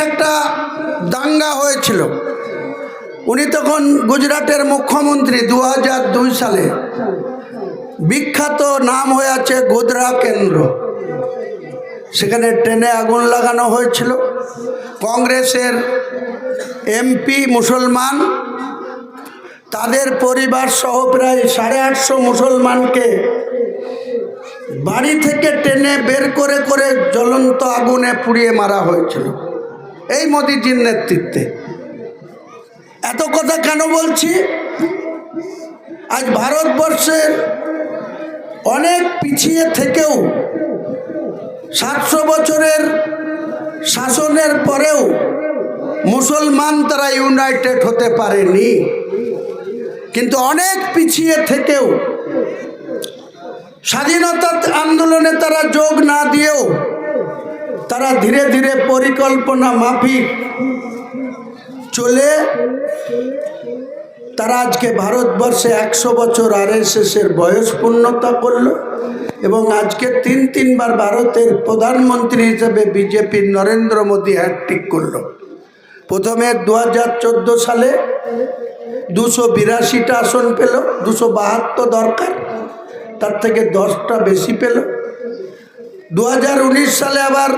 একটা দাঙ্গা হয়েছিল। উনি তখন গুজরাটের মুখ্যমন্ত্রী 2002 সালে। বিখ্যাত নাম হয়ে আছে গোধরা কেন্দ্র। সেখানে ট্রেনে আগুন লাগানো হয়েছিল। কংগ্রেসের এমপি মুসলমান, তাদের পরিবার সহ প্রায় 850 মুসলমানকে বাড়ি থেকে টেনে বের করে করে জ্বলন্ত আগুনে পুড়িয়ে মারা হয়েছিল এই মোদিজির নেতৃত্বে। এত কথা কেন বলছি? আজ ভারতবর্ষের অনেক পিছিয়ে থেকেও 700 বছরের শাসনের পরেও মুসলমান তারা ইউনাইটেড হতে পারেনি। কিন্তু অনেক পিছিয়ে থেকেও স্বাধীনতা আন্দোলনে তারা যোগ না দিয়েও তারা ধীরে ধীরে পরিকল্পনা মাফিক চলে তারা আজকে ভারতবর্ষে 100 বছর আরএসএসের বয়স পূর্ণতা করল এবং আজকে 3বার ভারতের প্রধানমন্ত্রী হিসেবে বিজেপির নরেন্দ্র মোদী হ্যাট্রিক করল। প্রথমে 2014 সালে 282টা আসন পেল, 272 দরকার, তার থেকে 10টা বেশি পেল। 2019 সালে আবার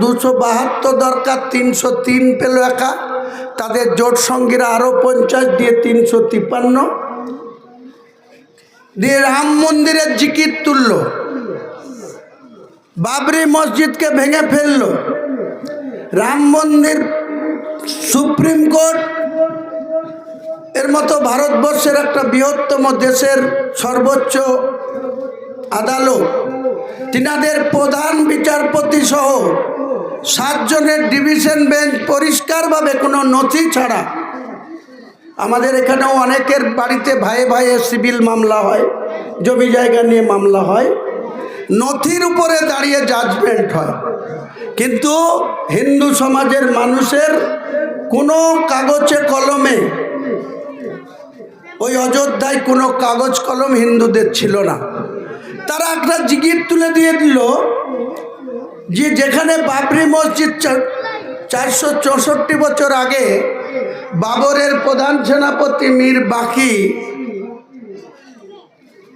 272 দরকার, 303 পেল একা। তাদের জোট সঙ্গীরা আরও 50 দিয়ে 353 দিয়ে রাম মন্দিরের জিকির তুলল, বাবরি মসজিদকে ভেঙে ফেলল, রাম মন্দির, সুপ্রিম কোর্ট এর মতো ভারতবর্ষের একটা বৃহত্তম দেশের সর্বোচ্চ আদালত, তিনাদের প্রধান বিচারপতি সহ 7 জনের ডিভিশন বেঞ্চ পরিষ্কারভাবে কোনো নথি ছাড়া, আমাদের এখানেও অনেকের বাড়িতে ভাইয়ে ভাইয়ে সিভিল মামলা হয়, জমি জায়গা নিয়ে মামলা হয়, নথির উপরে দাঁড়িয়ে জাজমেন্ট হয়। কিন্তু হিন্দু সমাজের মানুষের কোনো কাগজে কলমে, ওই অযোধ্যায় কোনো কাগজ কলম হিন্দুদের ছিল না। তারা একটা জিগির তুলে দিয়ে দিল যে যেখানে বাবরি মসজিদ 464 বছর আগে বাবরের প্রধান সেনাপতি মীর বাকি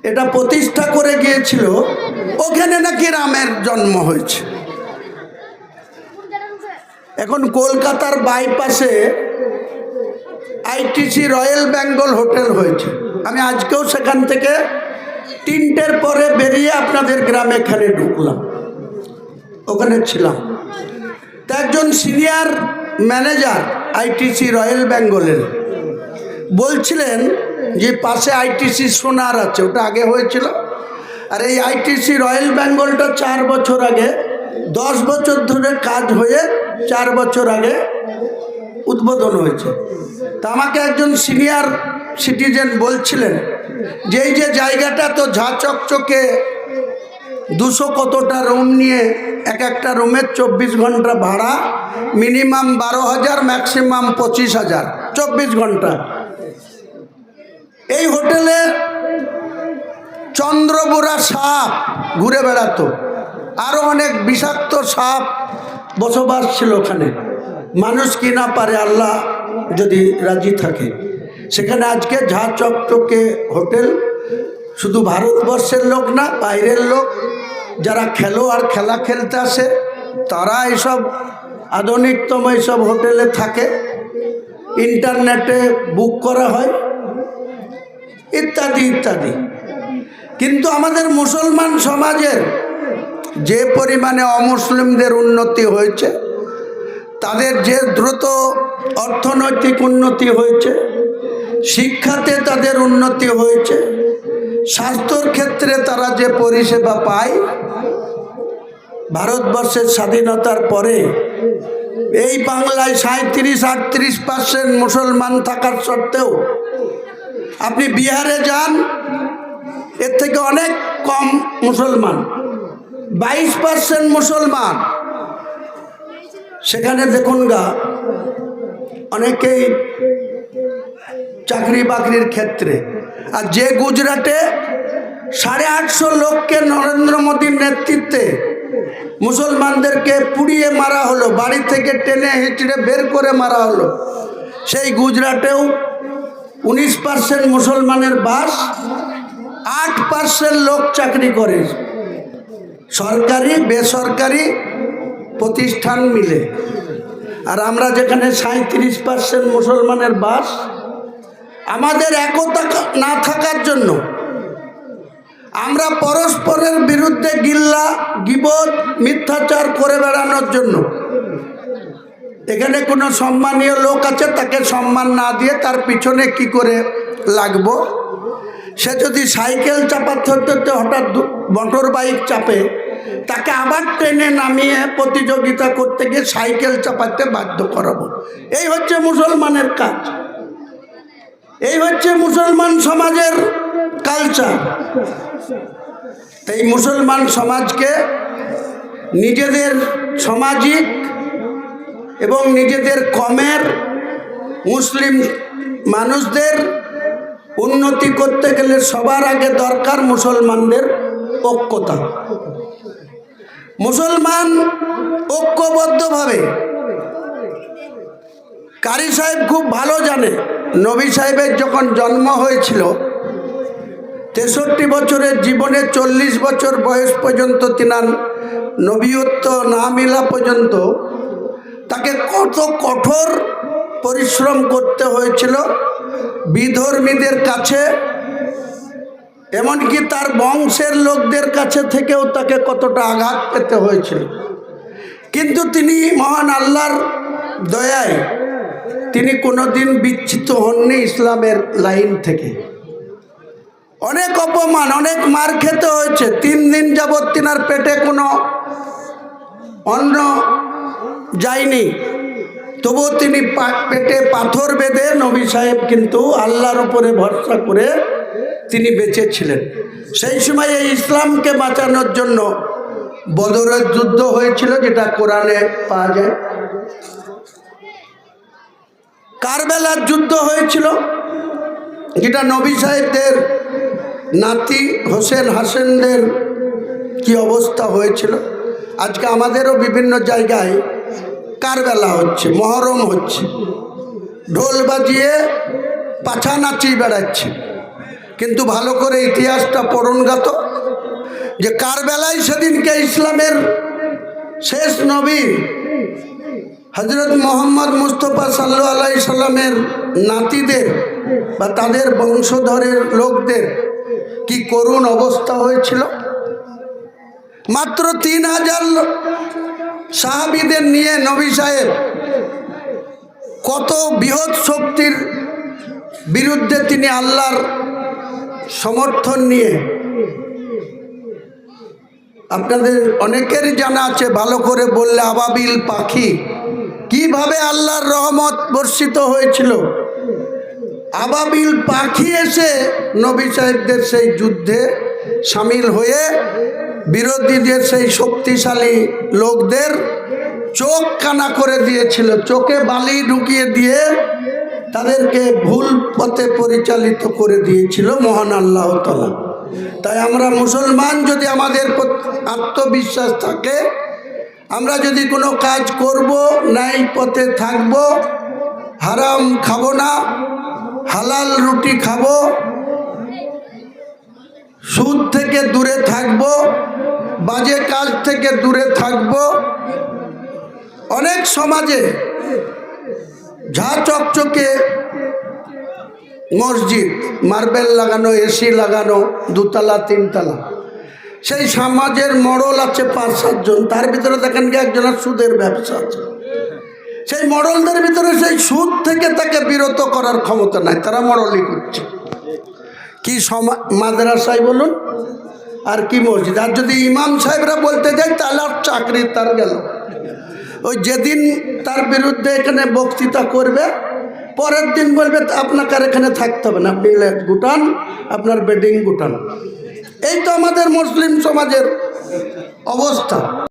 এটা প্রতিষ্ঠা করে গিয়েছিল, ওখানে নাকি রামের জন্ম হয়েছে। এখন কলকাতার বাইপাসে আইটিসি রয়্যাল বেঙ্গল হোটেল হয়েছে। আমি আজকেও সেখান থেকে 3টের পরে বেরিয়ে আপনাদের গ্রামে এখানে ঢুকলাম, ওখানে ছিলাম। তা একজন সিনিয়র ম্যানেজার আইটিসি রয়্যাল বেঙ্গলের বলছিলেন যে পাশে আইটিসি সোনার আছে, ওটা আগে হয়েছিল, আর এই আইটিসি রয়্যাল বেঙ্গলটা 4 বছর আগে, 10 বছর ধরে কাজ হয়ে 4 বছর আগে উদ্বোধন হয়েছে। তা আমাকে একজন সিনিয়র সিটিজেন বলছিলেন যে এই যে জায়গাটা তো ঝা চকচকে 200 কতটা রুম নিয়ে, এক একটা রুমের 24 ঘন্টা ভাড়া, মিনিমাম 12,000, ম্যাক্সিমাম 25,000, 24 ঘন্টা। এই হোটেলে চন্দ্রবোরা সাপ ঘুরে বেড়াতো, আরও অনেক বিষাক্ত সাপ বসবাস ছিল ওখানে। মানুষ কি না পারে, আল্লাহ যদি রাজি থাকে। সেখানে আজকে ঝা চকচকে হোটেল, শুধু ভারতবর্ষের লোক না, বাইরের লোক যারা খেলোয়াড় খেলা খেলতে আসে তারা এইসব আধুনিকতম এইসব হোটেলে থাকে, ইন্টারনেটে বুক করা হয়, ইত্যাদি ইত্যাদি। কিন্তু আমাদের মুসলমান সমাজের যে পরিমাণে অমুসলিমদের উন্নতি হয়েছে, তাদের যে দ্রুত অর্থনৈতিক উন্নতি হয়েছে, শিক্ষাতে তাদের উন্নতি হয়েছে, স্বাস্থ্যর ক্ষেত্রে তারা যে পরিষেবা পায়, ভারতবর্ষের স্বাধীনতার পরে এই বাংলায় 37-38% মুসলমান থাকার সত্ত্বেও আপনি বিহারে যান, এর থেকে অনেক কম মুসলমান, 22% মুসলমান। সেখানে দেখুন গা অনেকেই চাকরি বাকরির ক্ষেত্রে। আর যে গুজরাটে 850 লোককে নরেন্দ্র মোদীর নেতৃত্বে মুসলমানদেরকে পুড়িয়ে মারা হলো, বাড়ি থেকে টেনে হেঁচড়ে বের করে মারা হলো। সেই গুজরাটেও 19% মুসলমানের বাস, 8% লোক চাকরি করে সরকারি বেসরকারি প্রতিষ্ঠান মিলে। আর আমরা যেখানে 37% মুসলমানের বাস, আমাদের একতা না থাকার জন্য, আমরা পরস্পরের বিরুদ্ধে গিল্লা গীবত মিথ্যাচার করে বেড়ানোর জন্য, এখানে কোনো সম্মানীয় লোক আছে তাকে সম্মান না দিয়ে তার পিছনে কি করে লাগবো, সে যদি সাইকেল চাপাতে হতে হঠাৎ মোটর বাইক চাপে, তাকে আবার টেনে নামিয়ে প্রতিযোগিতা করতে গিয়ে সাইকেল চাপাতে বাধ্য করাবো। এই হচ্ছে মুসলমানের কাজ, এই হচ্ছে মুসলমান সমাজের কালচার। এই মুসলমান সমাজকে নিজেদের সামাজিক এবং নিজেদের কমের মুসলিম মানুষদের উন্নতি করতে গেলে সবার আগে দরকার মুসলমানদের ঐক্যতা। মুসলমান ঐক্যবদ্ধভাবে, কারি সাহেব খুব ভালো জানে, নবী সাহেবের যখন জন্ম হয়েছিল 63 বছরের জীবনে 40 বছর বয়স পর্যন্ত তিনার নবীত্ব না মিলা পর্যন্ত তাকে কত কঠোর পরিশ্রম করতে হয়েছিল বিধর্মীদের কাছে, এমনকি তার বংশের লোকদের কাছে থেকেও তাকে কতটা আঘাত পেতে হয়েছিল। কিন্তু তিনি মহান আল্লাহর দয়ায় তিনি কোনোদিন বিচ্যুত হননি ইসলামের লাইন থেকে। অনেক অপমান, অনেক মার খেতে হয়েছে। 3 দিন যাবৎ তিনার পেটে কোনো অন্ন যায়নি, তবুও তিনি পেটে পাথর বেঁধে নবী সাহেব কিন্তু আল্লাহর উপরে ভরসা করে তিনি বেঁচে ছিলেন। সেই সময় এই ইসলামকে বাঁচানোর জন্য বদরের যুদ্ধ হয়েছিল, যেটা কোরআনে পাওয়া যায়। কারবালার যুদ্ধ হয়েছিল, যেটা নবী সাহেবদের নাতি হোসেন হাসেনদের কি অবস্থা হয়েছিল। আজকে আমাদেরও বিভিন্ন জায়গায় কারবালা হচ্ছে, মহরম হচ্ছে, ঢোল বাজিয়ে পাছা নাচিয়ে বেড়াচ্ছে। কিন্তু ভালো করে ইতিহাসটা পড়ুন গাতো, যে কারবালায় সেদিনকে ইসলামের শেষ নবী হজরত মোহাম্মদ মুস্তফা সাল্লাল্লাহু আলাইহি সাল্লামের নাতিদের বা তাদের বংশধরের লোকদের কি করুণ অবস্থা হয়েছিল। মাত্র 3000 সাহাবীদের নিয়ে নবী সাহেব কত বৃহৎ শক্তির বিরুদ্ধে তিনি আল্লাহর সমর্থন নিয়ে, আপনাদের অনেকেরই জানা আছে, ভালো করে বললে আবাবিল পাখি কিভাবে আল্লাহর রহমত বর্ষিত হয়েছিল। আবাবিল পাখি এসে নবী সাহেবদের সেই যুদ্ধে সামিল হয়ে বিরোধীদের সেই শক্তিশালী লোকদের চোখ কানা করে দিয়েছিল, চোখে বালি ঢুকিয়ে দিয়ে তাদেরকে ভুল পথে পরিচালিত করে দিয়েছিল মহান আল্লাহ তাআলা। তাই আমরা মুসলমান যদি আমাদের আত্মবিশ্বাস থাকে, আমরা যদি কোনো কাজ করব, ন্যায় পথে থাকব, হারাম খাবো না, হালাল রুটি খাবো, সুদ থেকে দূরে থাকব, বাজে কাজ থেকে দূরে থাকব। অনেক সমাজে ঝা চকচকে মসজিদ, মার্বেল লাগানো, এসি লাগানো, 2 তলা 3 তলা, সেই সমাজের মডল আছে 5-7 জন, তার ভিতরে দেখেন কি একজনের সুদের ব্যবসা আছে। সেই মডলদের ভিতরে সেই সুদ থেকে তাকে বিরত করার ক্ষমতা নাই, তারা মডলই করছে। কি মাদ্রাসায় বলুন আর কি মসজিদ। আর যদি ইমাম সাহেবরা বলতে যায় তাহলে আর চাকরি তার গেল। ওই যেদিন তার বিরুদ্ধে এখানে বক্তৃতা করবে, পরের দিন বলবে আপনাকে আর এখানে থাকতে হবে না, আপনি গুটান, আপনার বেডিং গুটান। এই তো আমাদের মুসলিম সমাজের অবস্থা।